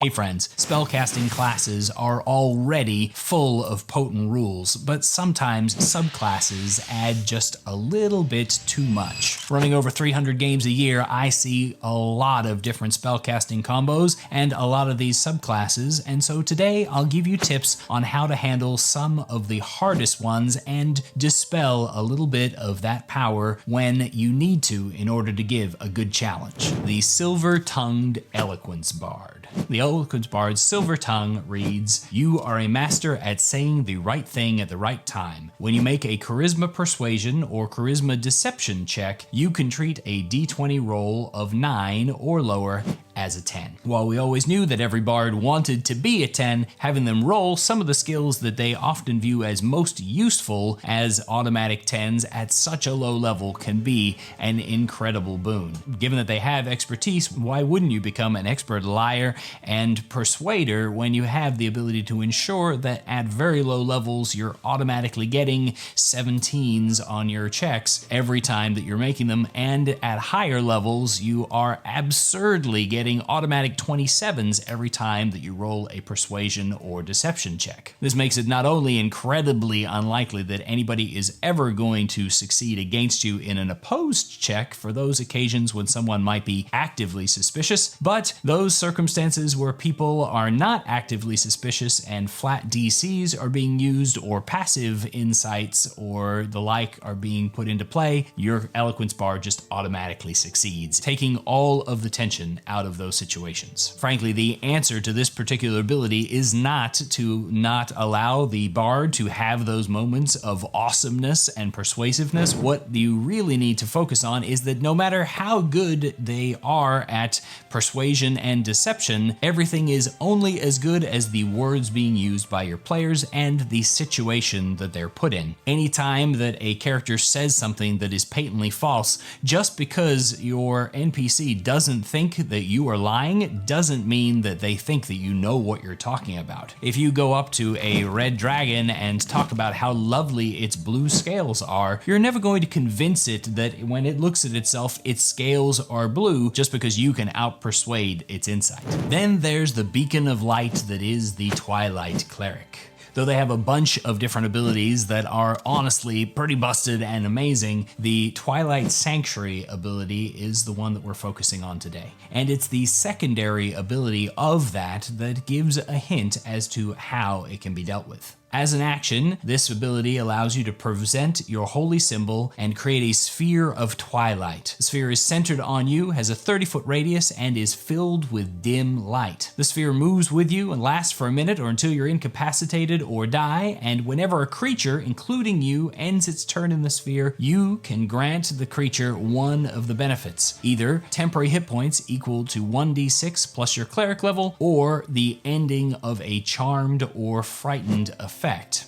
Hey friends, spellcasting classes are already full of potent rules, but sometimes subclasses add just a little bit too much. Running over 300 games a year, I see a lot of different spellcasting combos and a lot of these subclasses, and so today I'll give you tips on how to handle some of the hardest ones and dispel a little bit of that power when you need to in order to give a good challenge. The Silver-Tongued Eloquence Bard. The Eloquence Bard's silver tongue reads, "You are a master at saying the right thing at the right time. When you make a Charisma Persuasion or Charisma Deception check, you can treat a d20 roll of 9 or lower as a 10. While we always knew that every bard wanted to be a 10, having them roll some of the skills that they often view as most useful as automatic 10s at such a low level can be an incredible boon. Given that they have expertise, why wouldn't you become an expert liar and persuader when you have the ability to ensure that at very low levels you're automatically getting 17s on your checks every time that you're making them, and at higher levels you are absurdly getting automatic 27s every time that you roll a persuasion or deception check. This makes it not only incredibly unlikely that anybody is ever going to succeed against you in an opposed check for those occasions when someone might be actively suspicious, but those circumstances where people are not actively suspicious and flat DCs are being used or passive insights or the like are being put into play, your Eloquence Bar just automatically succeeds, taking all of the tension out of those situations. Frankly, the answer to this particular ability is not to not allow the bard to have those moments of awesomeness and persuasiveness. What you really need to focus on is that no matter how good they are at persuasion and deception, everything is only as good as the words being used by your players and the situation that they're put in. Anytime that a character says something that is patently false, just because your NPC doesn't think that you are lying doesn't mean that they think that you know what you're talking about. If you go up to a red dragon and talk about how lovely its blue scales are, you're never going to convince it that when it looks at itself, its scales are blue just because you can out-persuade its insight. Then there's the beacon of light that is the Twilight Cleric. Though they have a bunch of different abilities that are honestly pretty busted and amazing, the Twilight Sanctuary ability is the one that we're focusing on today. And it's the secondary ability of that gives a hint as to how it can be dealt with. As an action, this ability allows you to present your holy symbol and create a sphere of twilight. The sphere is centered on you, has a 30-foot radius, and is filled with dim light. The sphere moves with you and lasts for a minute or until you're incapacitated or die, and whenever a creature, including you, ends its turn in the sphere, you can grant the creature one of the benefits. Either temporary hit points equal to 1d6 plus your cleric level, or the ending of a charmed or frightened effect.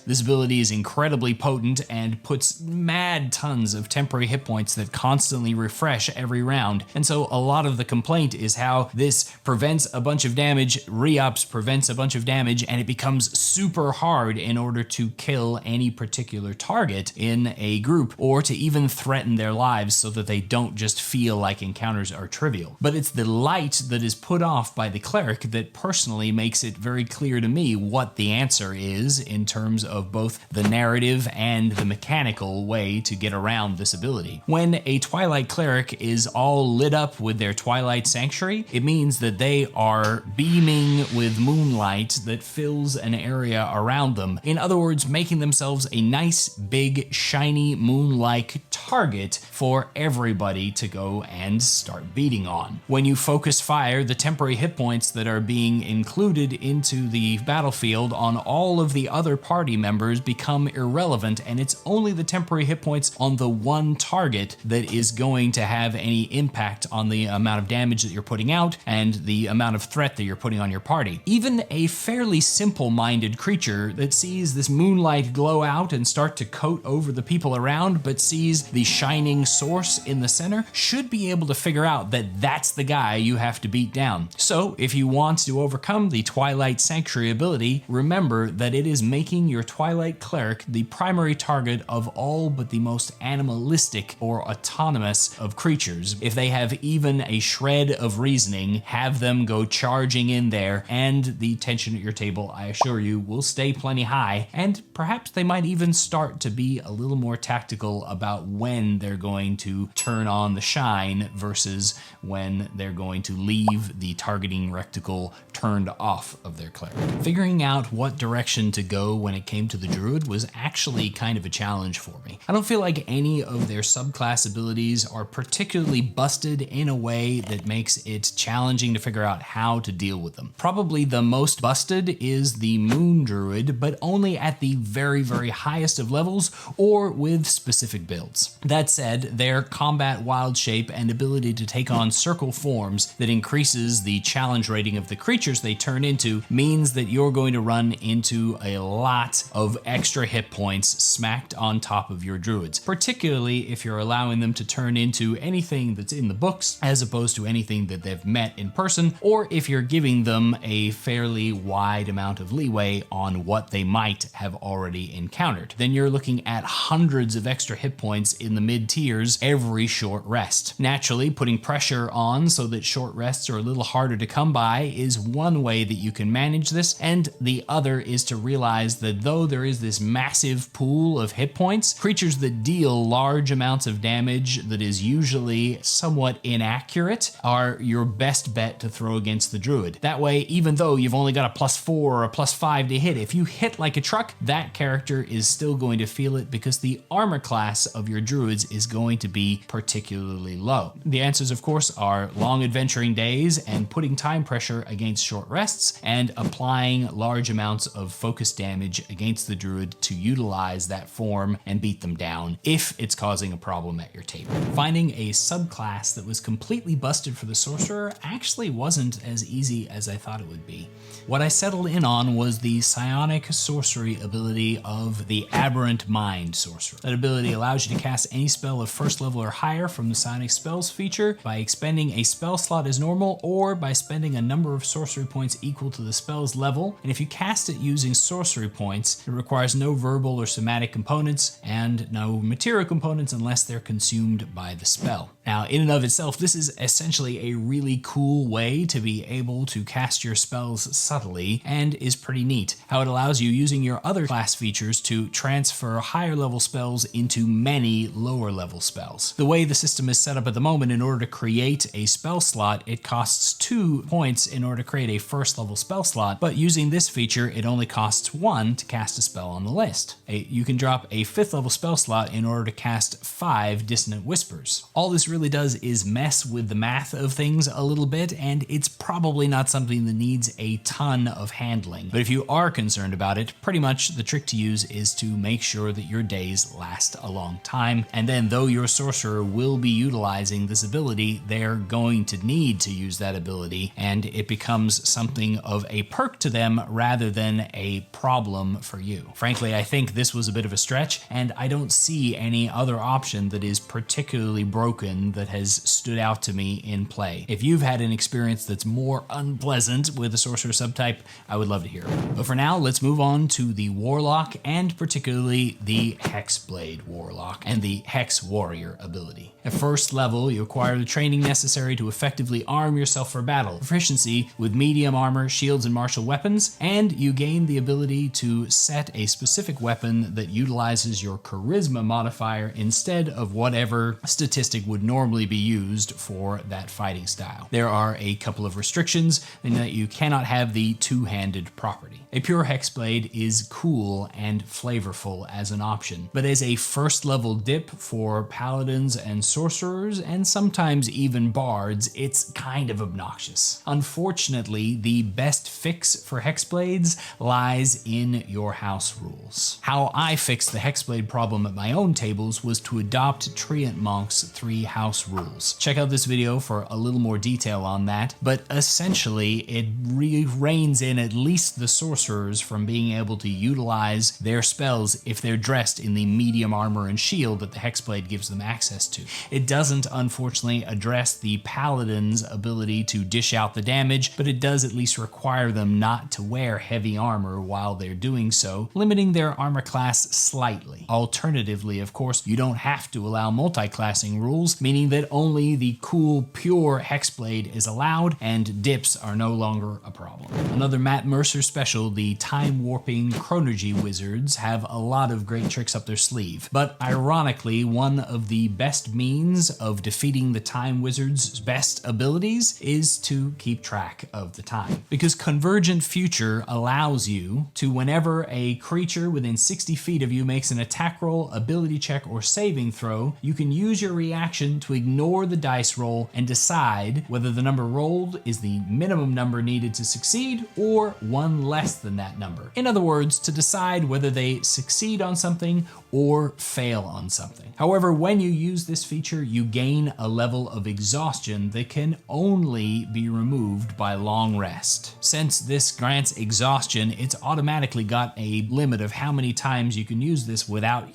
This ability is incredibly potent and puts mad tons of temporary hit points that constantly refresh every round. And so a lot of the complaint is how this prevents a bunch of damage, re-ups, prevents a bunch of damage, and it becomes super hard in order to kill any particular target in a group or to even threaten their lives so that they don't just feel like encounters are trivial. But it's the light that is put off by the cleric that personally makes it very clear to me what the answer is in terms of both the narrative and the mechanical way to get around this ability. When a Twilight Cleric is all lit up with their Twilight Sanctuary, it means that they are beaming with moonlight that fills an area around them. In other words, making themselves a nice, big, shiny, moon-like target for everybody to go and start beating on. When you focus fire, the temporary hit points that are being included into the battlefield on all of the other party members become irrelevant, and it's only the temporary hit points on the one target that is going to have any impact on the amount of damage that you're putting out and the amount of threat that you're putting on your party. Even a fairly simple-minded creature that sees this moonlight glow out and start to coat over the people around, but sees the shining source in the center, should be able to figure out that that's the guy you have to beat down. So if you want to overcome the Twilight Sanctuary ability, remember that it is made making your Twilight Cleric the primary target of all but the most animalistic or autonomous of creatures. If they have even a shred of reasoning, have them go charging in there, and the tension at your table, I assure you, will stay plenty high, and perhaps they might even start to be a little more tactical about when they're going to turn on the shine versus when they're going to leave the targeting reticle turned off of their cleric. Figuring out what direction to go when it came to the Druid was actually kind of a challenge for me. I don't feel like any of their subclass abilities are particularly busted in a way that makes it challenging to figure out how to deal with them. Probably the most busted is the Moon Druid, but only at the very, very highest of levels or with specific builds. That said, their combat wild shape and ability to take on circle forms that increases the challenge rating of the creatures they turn into means that you're going to run into a lot of extra hit points smacked on top of your druids, particularly if you're allowing them to turn into anything that's in the books as opposed to anything that they've met in person, or if you're giving them a fairly wide amount of leeway on what they might have already encountered. Then you're looking at hundreds of extra hit points in the mid tiers every short rest. Naturally, putting pressure on so that short rests are a little harder to come by is one way that you can manage this, and the other is to realize that though there is this massive pool of hit points, creatures that deal large amounts of damage that is usually somewhat inaccurate are your best bet to throw against the Druid. That way, even though you've only got a +4 or a +5 to hit, if you hit like a truck, that character is still going to feel it because the armor class of your Druids is going to be particularly low. The answers, of course, are long adventuring days and putting time pressure against short rests and applying large amounts of focus damage against the Druid to utilize that form and beat them down if it's causing a problem at your table. Finding a subclass that was completely busted for the Sorcerer actually wasn't as easy as I thought it would be. What I settled in on was the psionic sorcery ability of the Aberrant Mind Sorcerer. That ability allows you to cast any spell of first level or higher from the Psionic Spells feature by expending a spell slot as normal or by spending a number of sorcery points equal to the spell's level. And if you cast it using sorcery points, it requires no verbal or somatic components and no material components unless they're consumed by the spell. Now, in and of itself, this is essentially a really cool way to be able to cast your spells subtly and is pretty neat. How it allows you, using your other class features, to transfer higher level spells into many lower level spells. The way the system is set up at the moment, in order to create a spell slot, it costs 2 points in order to create a first level spell slot, but using this feature, it only costs 1 to cast a spell on the list. You can drop a 5th level spell slot in order to cast 5 Dissonant Whispers. All this really does is mess with the math of things a little bit, and it's probably not something that needs a ton of handling. But if you are concerned about it, pretty much the trick to use is to make sure that your days last a long time, and then though your sorcerer will be utilizing this ability, they're going to need to use that ability, and it becomes something of a perk to them rather than a problem for you. Frankly, I think this was a bit of a stretch, and I don't see any other option that is particularly broken that has stood out to me in play. If you've had an experience that's more unpleasant with the sorcerer subtype, I would love to hear it. But for now, let's move on to the Warlock, and particularly the Hexblade Warlock and the Hex Warrior ability. At first level, you acquire the training necessary to effectively arm yourself for battle, proficiency with medium armor, shields, and martial weapons, and you gain the ability to set a specific weapon that utilizes your charisma modifier instead of whatever statistic would normally be used for that fighting style. There are a couple of restrictions in that you cannot have the two-handed property. A pure Hexblade is cool and flavorful as an option, but as a first level dip for paladins and sorcerers, and sometimes even bards, it's kind of obnoxious. Unfortunately, the best fix for Hexblades lies in your house rules. How I fixed the Hexblade problem at my own tables was to adopt Treant Monk's 3 house rules. Check out this video for a little more detail on that, but essentially it reins in at least the sorcerers from being able to utilize their spells if they're dressed in the medium armor and shield that the Hexblade gives them access to. It doesn't, unfortunately, address the paladin's ability to dish out the damage, but it does at least require them not to wear heavy armor while they're they're doing so, limiting their armor class slightly. Alternatively, of course, you don't have to allow multi-classing rules, meaning that only the cool, pure Hexblade is allowed, and dips are no longer a problem. Another Matt Mercer special, the time-warping Chronergy Wizards, have a lot of great tricks up their sleeve, but ironically, one of the best means of defeating the Time Wizard's best abilities is to keep track of the time. Because Convergent Future allows you to, whenever a creature within 60 feet of you makes an attack roll, ability check, or saving throw, you can use your reaction to ignore the dice roll and decide whether the number rolled is the minimum number needed to succeed or one less than that number. In other words, to decide whether they succeed on something or fail on something. However, when you use this feature, you gain a level of exhaustion that can only be removed by long rest. Since this grants exhaustion, it's automatically got a limit of how many times you can use this without,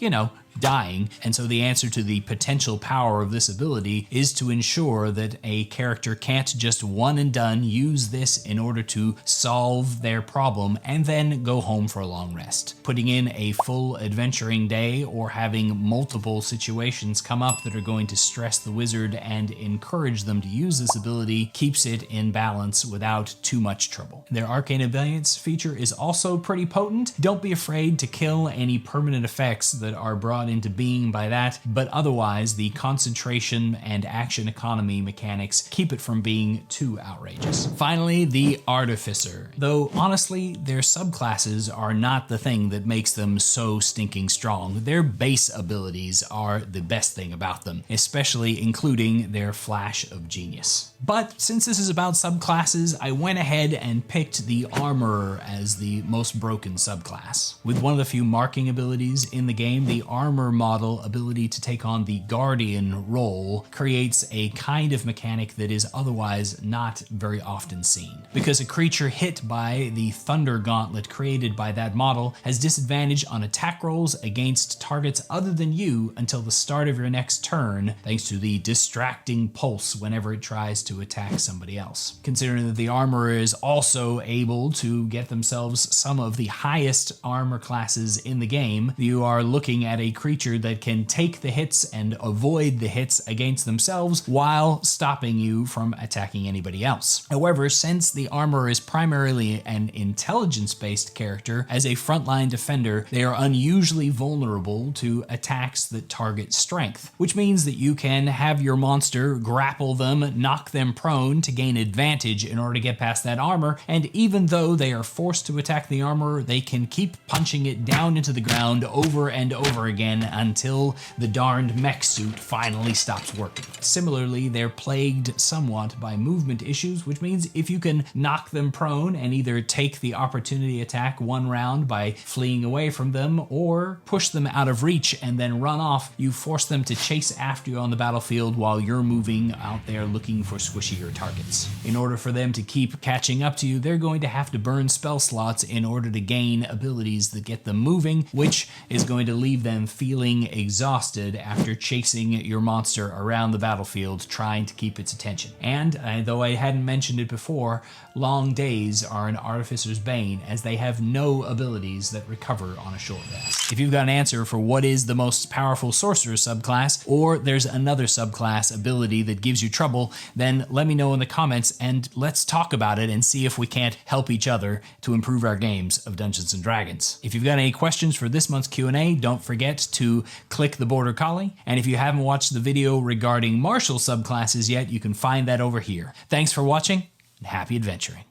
dying, and so the answer to the potential power of this ability is to ensure that a character can't just one and done use this in order to solve their problem and then go home for a long rest. Putting in a full adventuring day or having multiple situations come up that are going to stress the wizard and encourage them to use this ability keeps it in balance without too much trouble. Their Arcane Abeyance feature is also pretty potent. Don't be afraid to kill any permanent effects that are brought into being by that, but otherwise the concentration and action economy mechanics keep it from being too outrageous. Finally, the Artificer. Though honestly, their subclasses are not the thing that makes them so stinking strong. Their base abilities are the best thing about them, especially including their flash of genius. But since this is about subclasses, I went ahead and picked the Armorer as the most broken subclass. With one of the few marking abilities in the game, the Armor model ability to take on the Guardian role creates a kind of mechanic that is otherwise not very often seen. Because a creature hit by the Thunder Gauntlet created by that model has disadvantage on attack rolls against targets other than you until the start of your next turn, thanks to the distracting pulse whenever it tries to attack somebody else. Considering that the Armorer is also able to get themselves some of the highest armor classes in the game, you are looking at a creature that can take the hits and avoid the hits against themselves while stopping you from attacking anybody else. However, since the Armorer is primarily an intelligence-based character, as a frontline defender, they are unusually vulnerable to attacks that target strength, which means that you can have your monster grapple them, knock them prone to gain advantage in order to get past that armor, and even though they are forced to attack the Armorer, they can keep punching it down into the ground over and over again until the darned mech suit finally stops working. Similarly, they're plagued somewhat by movement issues, which means if you can knock them prone and either take the opportunity attack one round by fleeing away from them or push them out of reach and then run off, you force them to chase after you on the battlefield while you're moving out there looking for squishier targets. In order for them to keep catching up to you, they're going to have to burn spell slots in order to gain abilities that get them moving, which is going to leave them feeling exhausted after chasing your monster around the battlefield trying to keep its attention. And though I hadn't mentioned it before, long days are an Artificer's bane as they have no abilities that recover on a short rest. If you've got an answer for what is the most powerful Sorcerer subclass, or there's another subclass ability that gives you trouble, then let me know in the comments and let's talk about it and see if we can't help each other to improve our games of Dungeons & Dragons. If you've got any questions for this month's Q&A, don't forget to click the Border Collie, and if you haven't watched the video regarding martial subclasses yet, you can find that over here. Thanks for watching, and happy adventuring.